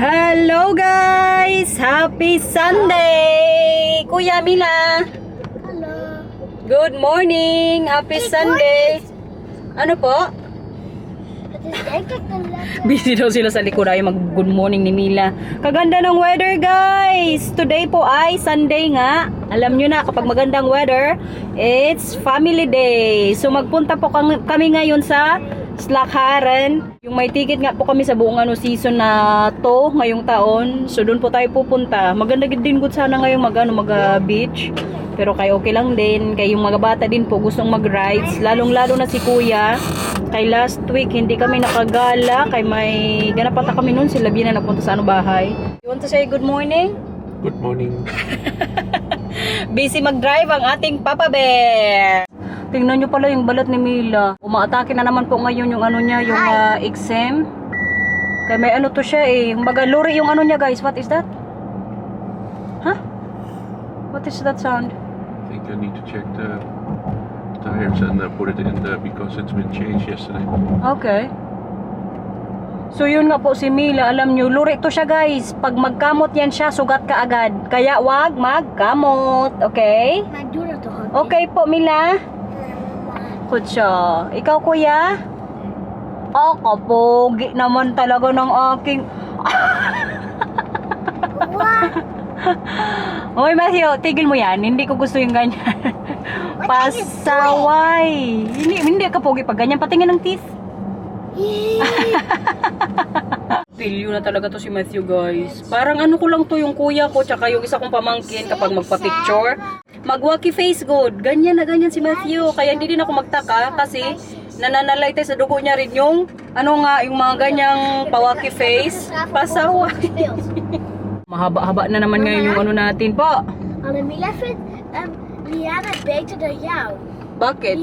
Hello guys! Happy Sunday! Kuya Mila! Hello. Good morning! Happy Sunday! Ano po? Busy daw sila sa likod ay mag-good morning ni Mila. Kaganda ng weather guys! Today po ay Sunday nga. Alam nyo na kapag magandang weather, it's family day. So magpunta po kami ngayon sa Slakharan. Yung may ticket nga po kami sa buong season na to ngayong taon. So doon po tayo pupunta. Maganda din good sana ngayong mag-beach. Pero kay okay lang din. Kay yung mga bata din po gustong mag-rides. Lalong-lalo na si Kuya. Kay last week hindi kami nakagala. Kay may ganap ata kami noon. Sila Bina nagpunta sa bahay. You want to say good morning? Good morning. Busy mag-drive ang ating Papa Bear. Tingnan nyo pala yung balat ni Mila. Umaatake na naman po ngayon yung niya, yung exam. Kaya may to siya eh. Magaluri yung niya guys. What is that? Huh? What is that sound? I think I need to check the tires and put it in there because it's been changed yesterday. Okay. So yun nga po si Mila, alam nyo, luri to siya guys. Pag magkamot yan siya, sugat ka agad. Kaya wag magkamot, okay? Okay po Mila. Good siya. Ikaw kuya? Kapogi naman talaga ng aking... Oy Matthew, tigil mo yan. Hindi ko gusto yung ganyan. Pasaway. Hindi kapogi pag ganyan. Patingin ng teeth. Pilyo na talaga to si Matthew guys. Parang ko lang to yung kuya ko tsaka yung isa kong pamangkin kapag magpa-picture. Mag-wacky face good. Ganyan na ganyan si Matthew. Kaya hindi din ako magtaka kasi nananalay tayo sa dugo niya rin yung yung mga ganyang pa-wacky face. Pasaway. Mahaba-haba na naman ngayon yung natin po. Bakit?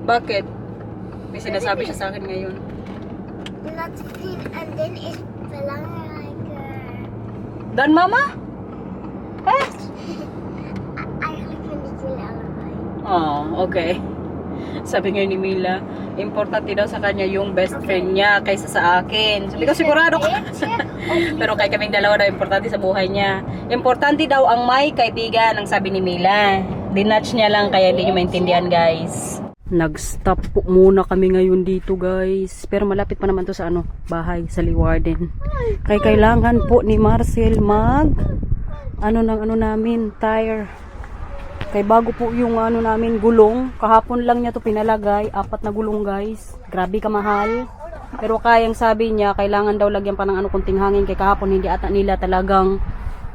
Bakit? May sinasabi siya sa akin ngayon. Dan mama? Oh, okay. Sabi ngayon ni Mila, importante daw sa kanya yung best friend niya kaysa sa akin. Sabi ko sigurado ka. Pero kay kaming dalawa daw importante sa buhay niya. Importante daw ang may kaibigan, ang sabi ni Mila. Dinatch niya lang kaya hindi niyo maintindihan guys. Nag-stop po muna kami ngayon dito guys. Pero malapit pa naman to sa bahay sa Leeuwarden. Kaya kailangan po ni Marcel mag namin tire. Kaya bago po yung namin gulong. Kahapon lang niya to pinalagay. 4 na gulong guys. Grabe kamahal. Pero kayang sabi niya kailangan daw lagyan pa ng kunting hangin. Kaya kahapon hindi ata nila talagang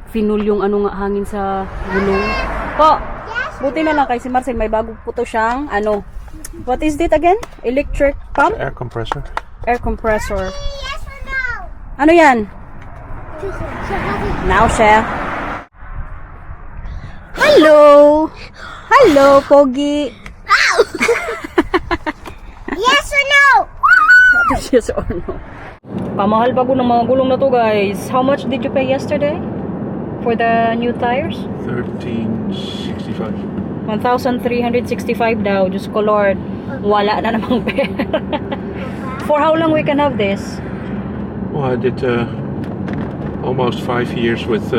finul yung hangin sa gulong. Po, buti na lang kay si Marcel may bago po to siyang what is it again? Electric pump? Air compressor. Air compressor. Ano yan? Now, chef. Hello! Hello, Pogi! Yes or no? What is yes or no? Pamahal bago ng mga gulong na to guys. How much did you pay yesterday? For the new tires? 1365. 1,365 daw. Diyos ko Lord. Wala na namang pera. For how long we can have this? Well, I did almost 5 years with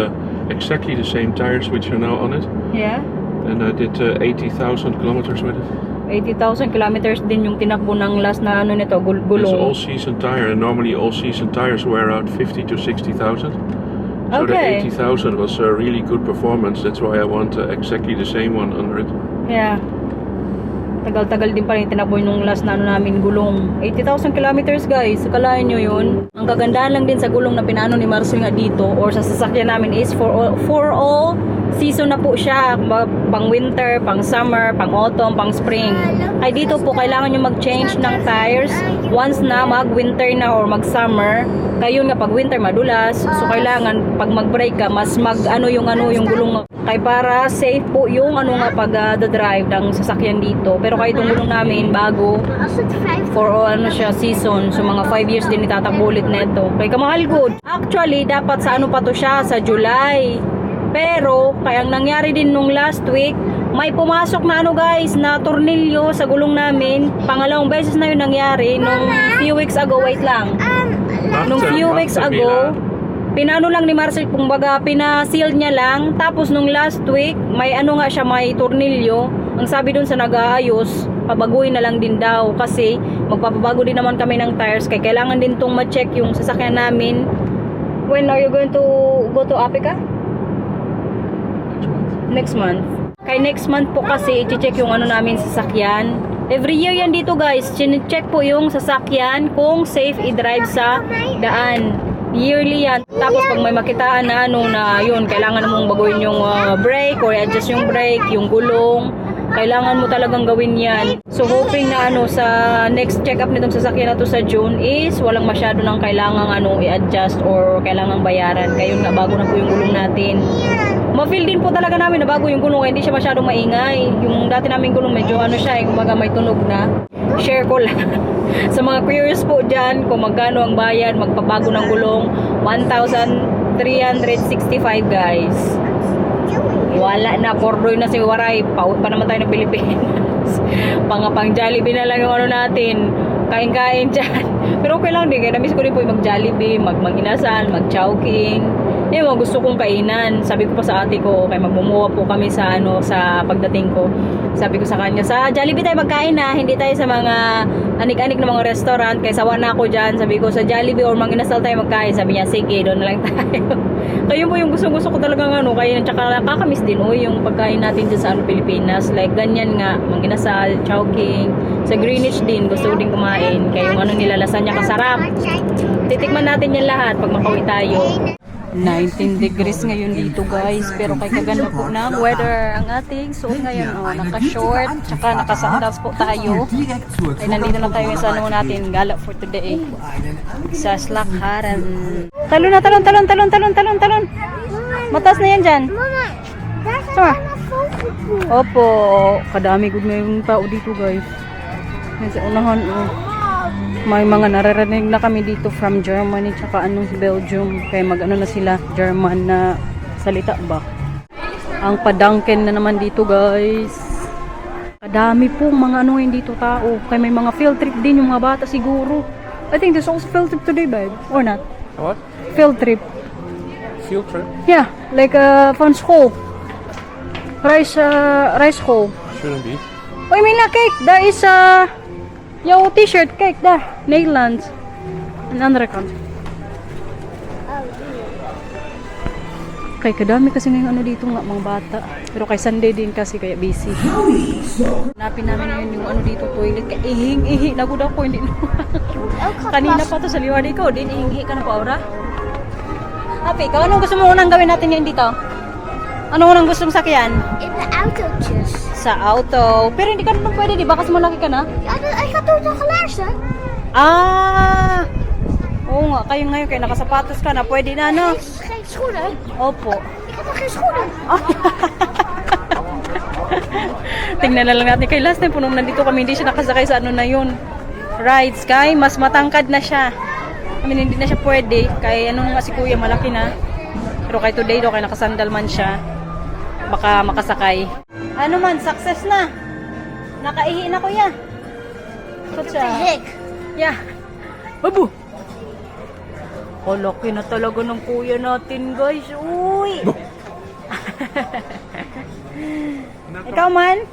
exactly the same tires which are now on it. Yeah? And I did 80,000 kilometers with it. 80,000 kilometers din yung tinakbo ng last na nito, It's gulong. all-season tire, and normally all-season tires wear out 50 to 60,000. So Okay. the 80,000 was a really good performance. That's why I want exactly the same one under it. Yeah. Tagal-tagal din pa rin tinakbo nung last na namin gulong. 80,000 kilometers guys. Akalain nyo yun. Ang kagandahan lang din sa gulong na pinano ni Marcel nga dito or sa sasakyan namin is for all season na po siya. Pang winter, pang summer, pang autumn, pang spring. Ay dito po kailangan nyo mag-change ng tires once na mag-winter na or mag-summer. Kaya yun nga pag winter madulas. So kailangan pag mag-brake ka mas yung gulong kay para safe po yung pag drive ng sasakyan dito. Pero kahit yung gulong namin bago for siya season. So mga 5 years din itatakbo ulit neto. Kay kamahal good. Actually dapat sa pa to siya sa July. Pero kayang nangyari din nung last week, may pumasok na guys na tornilyo sa gulong namin. Pangalawang beses na yun nangyari nung few weeks ago. Wait lang. nung few weeks ago, pinano lang ni Marcel, kumbaga pina-seal niya lang. Tapos nung last week, may ano nga siya, may tornilyo. Ang sabi dun sa nag-aayos, pabaguhin na lang din daw kasi magpapabago din naman kami ng tires. Kaya kailangan din tong ma-check yung sasakyan namin. When are you going to go to Apica? Next month. Kay next month po kasi i-check yung ano namin sasakyan. Every year yan dito guys, chine-check po yung sasakyan kung safe i-drive sa daan. Yearly yan. Tapos pag may makitaan na ano na yun, kailangan mong baguhin yung brake or adjust yung brake, yung gulong. Kailangan mo talagang gawin yan. So hoping na ano sa next check-up nitong sasakyan na to sa June is walang masyado nang kailangang ano i-adjust or kailangang bayaran. Kaya yun nga, bago na po yung gulong natin. Ma-feel din po talaga namin na bago yung gulong, hindi siya masyadong maingay. Yung dati naming gulong medyo ano siya, kumbaga may tunog na. Share ko lang. Sa mga curious po dyan, kung magkano ang bayad, magpabago ng gulong, 1,365 guys. Wala na, pordoy na si Waray. Pauwi pa naman tayo ng Pilipinas. Pang Jollibee na lang yung ano natin. Kain-kain dyan. Pero okay lang din. Kaya namiss ko rin po yung mag-Jollibee, mag-inasal, mag-chowking. Yung mga gusto kong kainan. Sabi ko pa sa ate ko, kaya magmumuha po kami sa ano sa pagdating ko. Sabi ko sa kanya, sa Jollibee tayo magkain na, hindi tayo sa mga anik-anik na mga restaurant. Kaya sawa na ako dyan. Sabi ko sa Jollibee or Manginasal tayo magkain. Sabi niya, sige, doon na lang tayo. Kaya po yung gusto ko talagang ano. Kaya tsaka nakakamiss din yung pagkain natin dyan sa ano, Pilipinas. Like ganyan nga, Manginasal, chowking. Sa Greenwich din, gusto ko din kumain. Kaya yung ano nila, lasagna kasarap. Titikman natin yan lahat pag makauwi tayo. 19 degrees ngayon dito guys, pero kay kaganda po ng weather ang ating suot ngayon, naka-short tsaka naka-sandals po tayo. Ay nandito na tayo sa ano natin, gala for today sa Slakharan. Talon na, talon. Mataas na yan dyan. Mama, that's Sure. a photo booth. Opo, kadami good ngayong tao dito guys. Sa unahan, may mga naririnig na kami dito from Germany tsaka Belgium. Kaya mag-ano na sila, German na salita ba. Ang padangken na naman dito guys. Kadami pong mga ano dito tao. Kaya may mga field trip din yung mga bata siguro. I think there's also field trip today, babe. Or not? What? Field trip. Field trip? Yeah, like from school. Rice school. Shouldn't be. Oh, I mean na cake. There is your t-shirt cake there. Nederlands. Aan de andere kant. Kay kadami kasi ngayong ano dito nga mga bata. Pero kay Sunday din kasi kaya busy. Hanapin namin ngayon yung ano dito toilet. Kaya ihing-ihi. Nagod ako hindi. Kanina pa to sa liwan ikaw. Din ihing-ihi ka na pa ora. Happy, ikaw anong gusto mo unang gawin natin ngayon dito? Anong unang gusto mong sakyan? In the auto just. Sa auto. Pero hindi ka naman pwede, di ba? Kasi malaki ka na. Ja, ik ga toch nog luisteren. Ah! Oo nga, kayo ngayon kaya nakasapatos ka na. Pwede na, no? Geen schoenen. Opo. Ik heb nog geen schoenen. Tingnan na lang natin. Kay last time po nung nandito kami, hindi siya nakasakay sa ano na yun. Rides. Kay mas matangkad na siya. I mean, hindi na siya pwede. Kay ano nga si kuya, malaki na. Pero kay today daw, kay nakasandal man siya. Baka makasakay. Ano man, success na. Nakaihi na kuya. Kutsa. Hik. Yeah. Abo. Oh, laki na talaga ng kuya natin, guys. Uy. Ikaw man?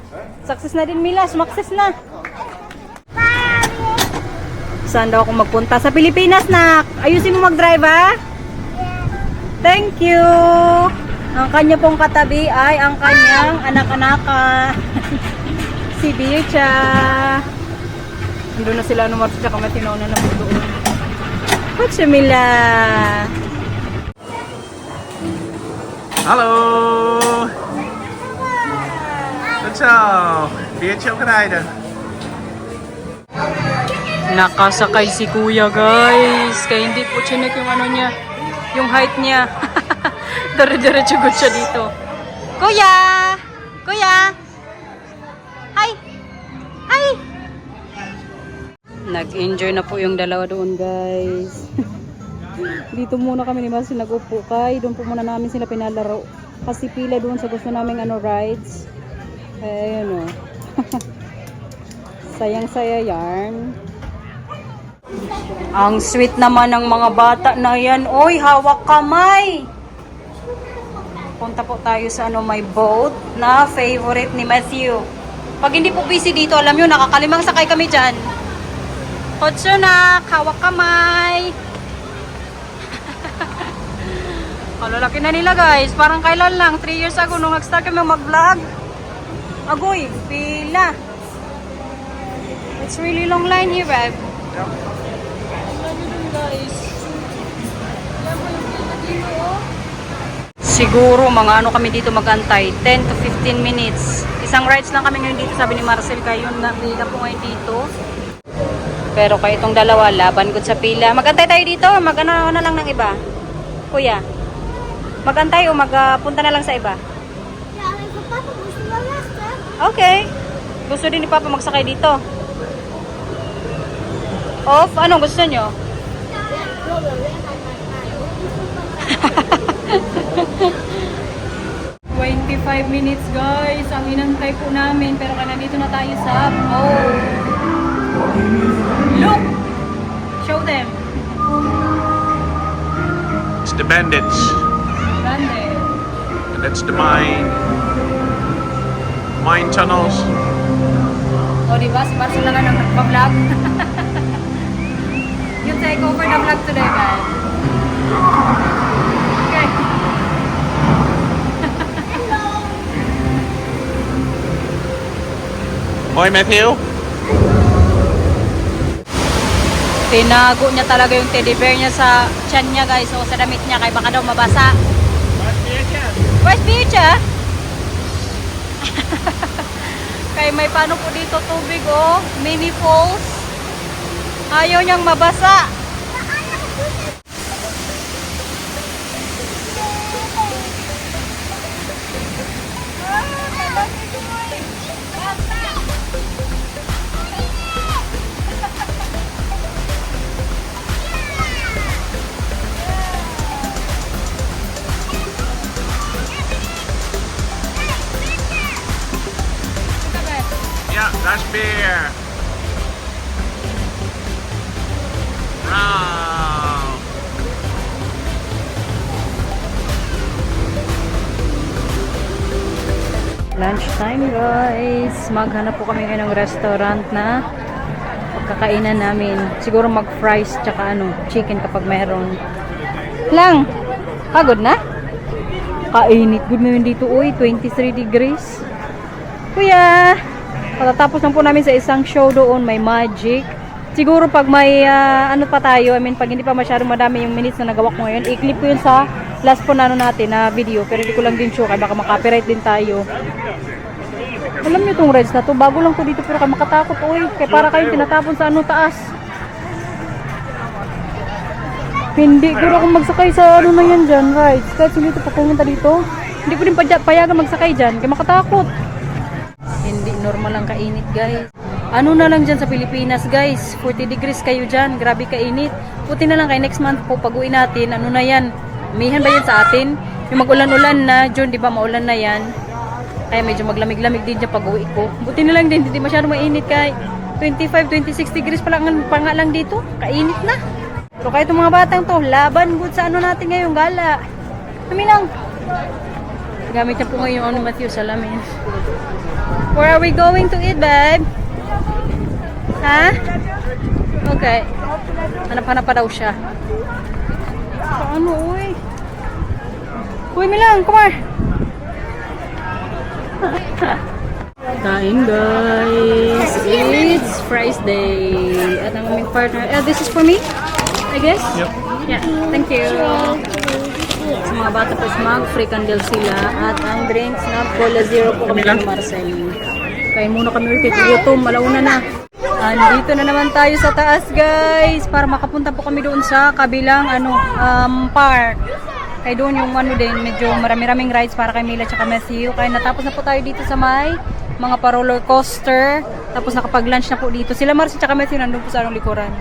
Success na din, Mila. Sumakses na. Saan daw ako magpunta? Sa Pilipinas, na. Ayusin mo mag-drive, ha? Thank you. Ang kanya pong katabi ay ang kanyang anak-anaka. Si Bircha. Nandun na sila numarto tsaka may tinauna na po doon. Kutsa Mila. Hallo! Goed zo. Biertje ook rijden. Nakasakay si kuya guys. Kaya hindi po chinek yung ano niya. Yung height niya. Dire-diretso good siya dito. Kuya! Kuya! Hi! Hi! Nag-enjoy na po yung dalawa doon guys. Dito muna kami ni Marcel nag-upo kay. Doon po muna namin sila pinalaro. Kasi pila doon sa gusto naming ano rides. Ayun o. Sayang-saya yarn. Ang sweet naman ng mga bata na yan. Oy, hawak kamay. Punta po tayo sa may boat na favorite ni Matthew. Pag hindi po busy dito, alam nyo, nakakalimang sakay kami dyan. Kotsunak, hawak kamay. Kalalaki na nila guys. Parang kailan lang, 3 years ago nung nag-start kami mag-vlog. Agoy, pila. It's really long line here, babe. Guys. Siguro mga kami dito magantay 10 to 15 minutes. Isang rides lang kami ngayon dito, sabi ni Marcel, kayo na pila po ngayon dito. Pero kayo itong dalawa, laban good sa pila. Magantay tayo dito, mag-ano na lang ng iba. Kuya, magantay o magpunta na lang sa iba? Ja, alleen voor papa moest je wel wachten. Okay. Gusto din ni Papa magsakay dito. Off? Anong gusto nyo? Ja, ik wil wel weg aan 25 minutes guys, ang inantay po namin, pero kaya nandito na tayo sa look! Show them! It's the bandits. Grande. And that's the mine tunnels. O diba, si Marcel na lang nagpa-vlog. You take over the vlog today guys. Okay. Hoy, Matthew. Tinago niya talaga yung teddy bear niya sa tiyan niya guys, o sa damit niya, kaya baka daw mabasa. Where's Beacha? Kaya may paano po dito tubig mini falls. Ayaw niyang mabasa. Yeah, that's beer. Wow. Lunchtime guys. Maghanap po kami ngayon ng restaurant na pagkakainan namin. Siguro mag-fries tsaka chicken kapag meron. Lang. Pagod na? Kainit. Good naman dito. Uy, 23 degrees. Kuya! Patatapos lang po namin sa isang show doon. May magic. Siguro pag may pa tayo, pag hindi pa masyadong madami yung minutes na nagawa ko ngayon, i-clip ko yun sa last po natin na video. Pero hindi ko lang din sure, kaya baka makapiright din tayo. Alam niyo itong rides na to, bago lang to dito pero kaya makatakot. Uy, kaya para kayong tinatapon sa taas. Hindi, guro akong magsakay sa na yan dyan, rides. Kahit hindi ito pumunta dito, hindi ko din payagan magsakay dyan, kaya makatakot. Hindi normal ang kainit guys. Ano na lang dyan sa Pilipinas guys, 40 degrees kayo dyan, grabe kainit. Puti na lang kay next month po pag-uwi natin, ano na yan, mihan ba yan sa atin? Yung mag-ulan-ulan na, June, di ba maulan na yan? Kaya medyo maglamig-lamig din dyan pag-uwi ko. Buti na lang din, hindi masyadong mainit kay 25-26 degrees pa nga lang dito, kainit na. Pero kahit itong mga batang to, laban good sa natin ngayon, gala. Kami lang. Gamit niya po ngayon Matthew, salamin. Where are we going to eat, babe? Ha? Okay. Hanap-hanap pa daw siya. Paano, uy? Uy, Milang, come on. Kain, guys. It's Fries Day. At ang aming partner. This is for me, I guess? Yep. Yeah, thank you. Sa mga bata po, mag-free candle sila. At ang drinks na Cola Zero po kami ng Marcel. Kain muna kami ulit. Gutom, malauna na. Andito na naman tayo sa taas guys para makapunta po kami doon sa kabilang park. Kaya doon yung din medyo marami-raming rides para kay Mila at Matthew. Kaya natapos na po tayo dito sa may mga pa-roller coaster. Tapos nakapag-lunch na po dito. Sila Marcy at Matthew nandun po sa likuran.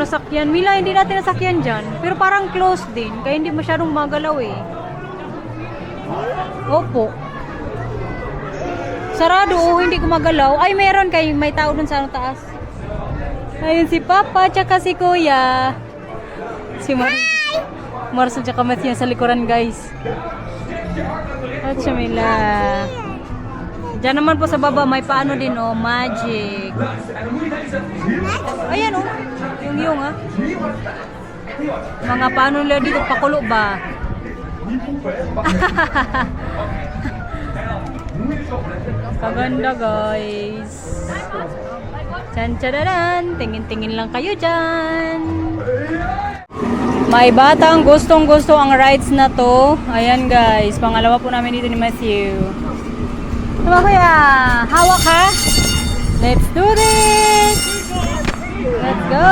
sasakyan. Mila, hindi natin nasakyan dyan. Pero parang close din. Kaya hindi masyadong magalaw eh. Opo. Sarado, hindi gumagalaw. Ay, meron kay may tao dun sa taas. Ayun si Papa, tsaka si Kuya. Si Marcel tsaka Matthew sa likuran, guys. At siya Mila. Diyan naman po sa baba, may paano din, oh, magic. Ayan, oh. Yung, ah. Mga paano nila dito, pakulo ba? Kaganda, guys. Chan-chararan. Tingin-tingin lang kayo dyan. May batang gustong-gusto ang rides na to. Ayan, guys. Pangalawa po namin dito ni Matthew. Diba kuya? Hawak ha? Let's do this! Let's go!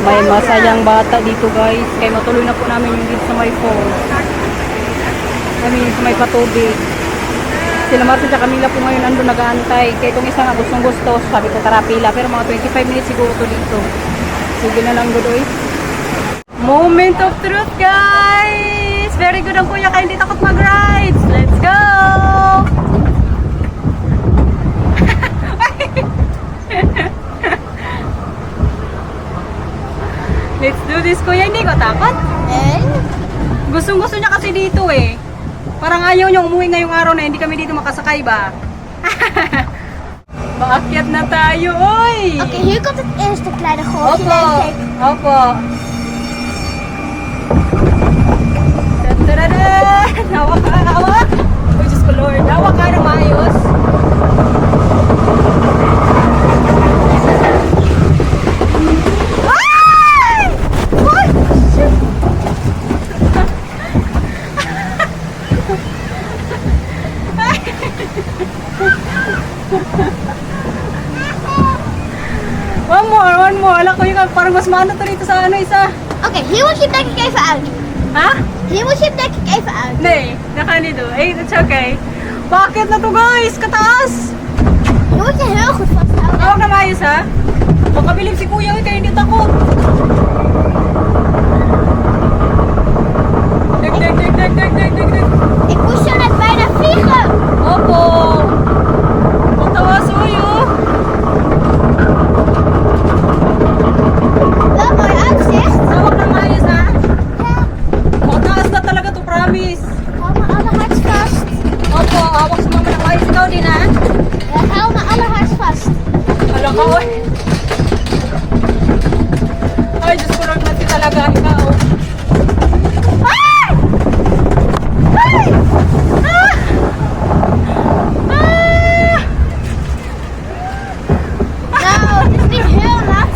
May masayang bata dito, guys. Kaya matuloy na po namin yung dito sa may falls. Sa may patubig. Sila Marcia at Camila po ngayon ando nag-aantay. Kaya itong isa nga gustong gusto, sabi ko tara pila. Pero mga 25 minutes siguro to dito. Sige na lang, Godoy. Moment of truth, guys! Very good ang kuya, kaya hindi takot mag-rides. Let's go! Let's do this, kuya. Hindi ko takot. Gustong-gusto niya kasi dito eh. Parang ayaw niya umuwi ngayong araw na hindi kami dito makasakay ba? Maakyat na tayo, oy! Oké, hier komt het eerste kleine golfje. Opo. Denk ik. Opo. Tadadadan! Hawak ka, hawak! Oh, Diyos ko Lord. Hawak ka na maayos. Ay! Ay! Shit! One more. Alam ko yung parang mas maano to dito sa ano isa. Oké, hier moet je hem denk ik even uit. Ha? Hier moet je hem denk ik even uit. Nee, dat kan niet doen. Hey, it's okay. Bakit na to, guys? Kataas! Je moet je heel goed vasthouden. Hawak na maayos, ha? Makabilib si kuya, kaya hindi takot. Dek. Ik moest zo net bijna vliegen. Opo. Mataas, oy, oh. Wel mooi uitzicht. Hawak na maayos, ha? Ja, Mataas na talaga to, promise. hou me allerhardst vast. Opo, hawak sa mama na maayos ikaw din, ha? Ja, hou me allerhardst vast. Alam ka, oy. Ay, Diyos ko, Lord, natin talaga ikaw. Hey! Hey! Ah! Ah! Nou, het is niet heel nat.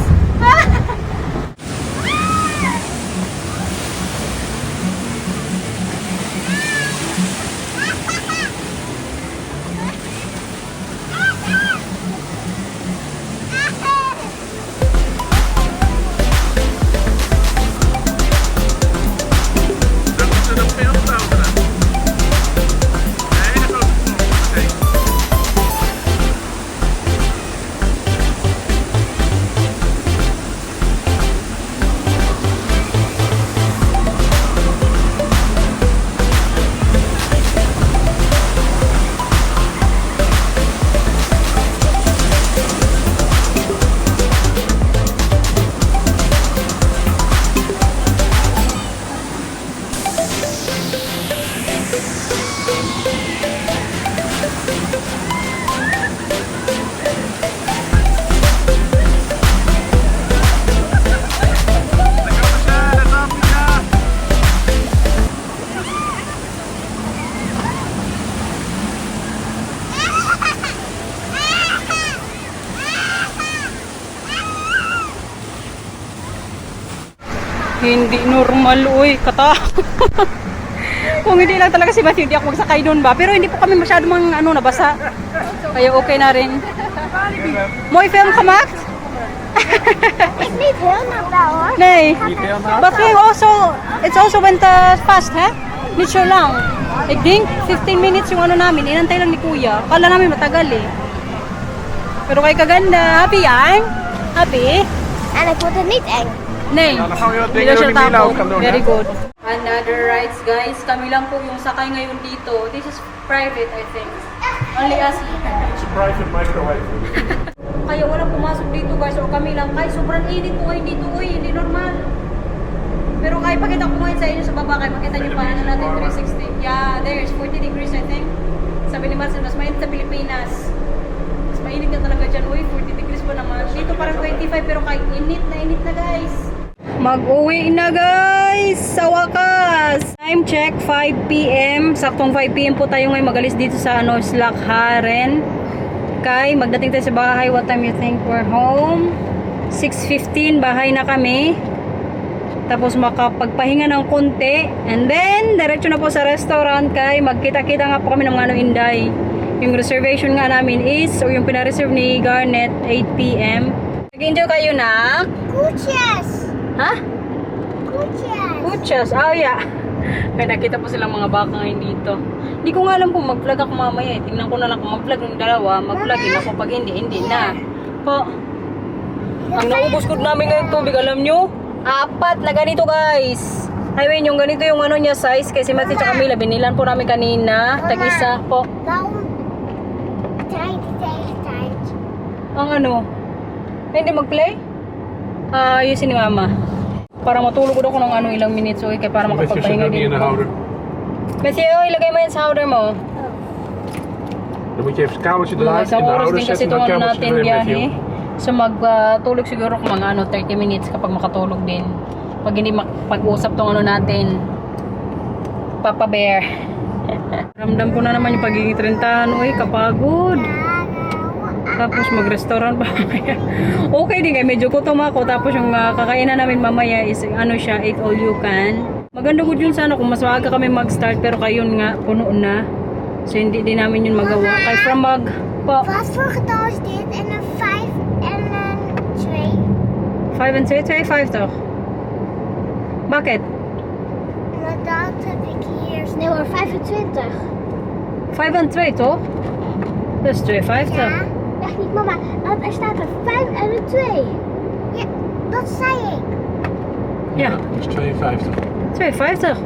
Hindi normal, uy. Kata. Kung hindi lang talaga si Matthew, hindi ako magsakay doon ba? Pero hindi po kami masyado nabasa. Kaya okay na rin. Mooi film gemaakt? Ik niet helemaal wel hoor. Nee. But it's also went fast, hè? Niet zo lang. Ik denk 15 minutes yung ano namin. Inantay lang ni Kuya. Kala namin matagal eh. Pero kay kaganda. Happy yan? Happy? En ik vond het niet eng. Nee. dan gaan we wat Hindi dingen siya door die Mila takot. ook gaan doen. Very hè? good. Another rides, guys. Kami lang po yung sakay ngayon dito. This is private, I think. Only us. It's a private microwave. Kaya walang pumasok dito, guys. O kami lang. Kaya sobrang init po ngayon dito. Uy, hindi normal. Pero kaya pakita ko ngayon sa inyo sa baba. Kaya makita nyo pa. Ano natin, 360. Yeah, there's 40 degrees, I think. Sabi ni Marcel, mas mainit sa Pilipinas. Mas mainit ka talaga dyan. Uy, 40 degrees pa naman. Dito parang 25, pero kahit init na, guys. Mag-uwi na, guys! Sa wakas! Time check, 5 p.m. Saktong 5 p.m. po tayo ngayon magalis dito sa Slagharen. Kay, magdating tayo sa bahay. What time you think we're home? 6:15, bahay na kami. Tapos makapagpahinga ng konti. And then, diretso na po sa restaurant. Kay, magkita-kita nga po kami ng mga Inday. Yung reservation nga namin is, o yung pinareserve ni Garnet, 8 p.m. Nag-enjoy kayo na? Koetjes. Ha? Koetjes. Kuchas, yeah. Kaya nakita po silang mga baka ngayon dito. Hindi ko nga alam kung mag-vlog ako mamaya eh. Tingnan ko na lang kung mag-vlog ng dalawa. Mag-vlog din ako pag hindi na. Po. Ang naubos ko namin ngayong tubig, alam nyo? 4 na ganito, guys. I mean, yung ganito yung ano niya size. Kasi Matthew at Camila, binilan po namin kanina. Tag-isa po. Waarom draait hij de hele tijd? Ang ano? Hindi mag-play? Ayusin ni Mama. Para matulog ko ng ano ilang minutes. Okay, kaya para Met je zit makapagpahinga ook niet in din. de houder. Matthew, ilagay mo yan sa houder mo. Dan moet je even het kabeltje Mga eruit, isang in de oras houder din kasi zetten, itong dan ano kabeltje natin erin met biyahe. je. So magtulog siguro kung mga 30 minutes kapag makatulog din. Pag hindi pag-usap tong ano natin. Papa Bear. Ramdam ko na naman yung pagiging 30. Uy, kapagod. Tapos mag-restaurant pa mamaya. Okay din kayo, medyo gutom ako. Tapos yung kakainan namin mamaya is ano siya, eat all you can. Maganda ko yun sana kung mas maaga kami mag-start. Pero kayo nga, puno na. So hindi din namin yun magawa. Kaya from po. Wat voor getal is dit? En een 5 en een 2. 5 en 2, 2,50. Bakit? Maar dat heb ik hier. Nee hoor, 25. 5 en 2 toch? Dat is 2,50. Ja, echt niet mama. Want er staat een 5 en een 2. Ja, dat zei ik. Ja, Dat is 52. 2,50.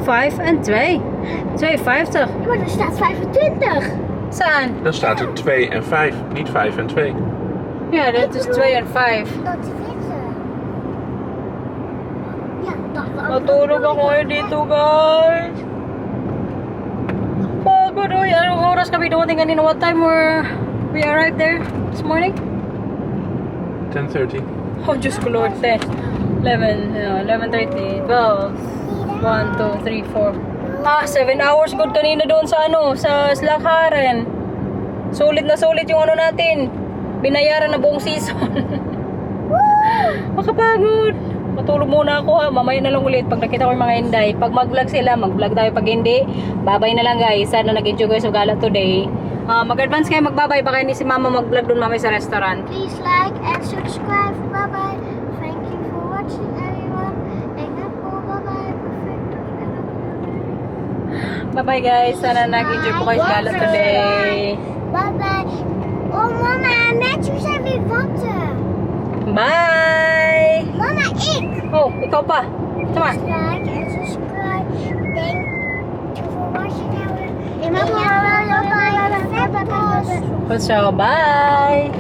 5 en 2. 2,50. Ja, maar er staat 25. Saan? Dan staat er 2 en 5, niet 5 en 2. Ja, dat is 2 en 5. Dat is witte. Ja, dat was Natulog ako ngayon dito, guys. Pagod, uy. Anong oras kami dumating kanina? What time we arrived there this morning? 10:30. Oh, Diyos ko Lord. 10, 11, 11:30, 12, 1, 2, 3, 4. 7 hours good kanina doon sa sa Slagharen. Sulit na sulit yung ano natin. Binayaran na buong season. Makapagod. Matulog muna ako ha. Mamaya na lang ulit pag nakita ko yung mga Inday. Pag mag-vlog sila, mag-vlog tayo. Pag hindi, babay na lang guys. Sana nag-enjoy kayo sa gala today. Mag-advance kayo magbabay. Baka hindi si Mama mag-vlog doon mamaya sa restaurant. Please like and subscribe. Bye bye. Thank you for watching everyone. En bye bye. Bye-bye guys. Sana nag-enjoy po kayo sa gala today. Bye bye. Oh mama, Matthew zei weer watten. Bye! Mama, ik. Oh, ikaw pa. Tama. Like and subscribe. Thank you for watching everyone. En mama, bye bye. So, bye!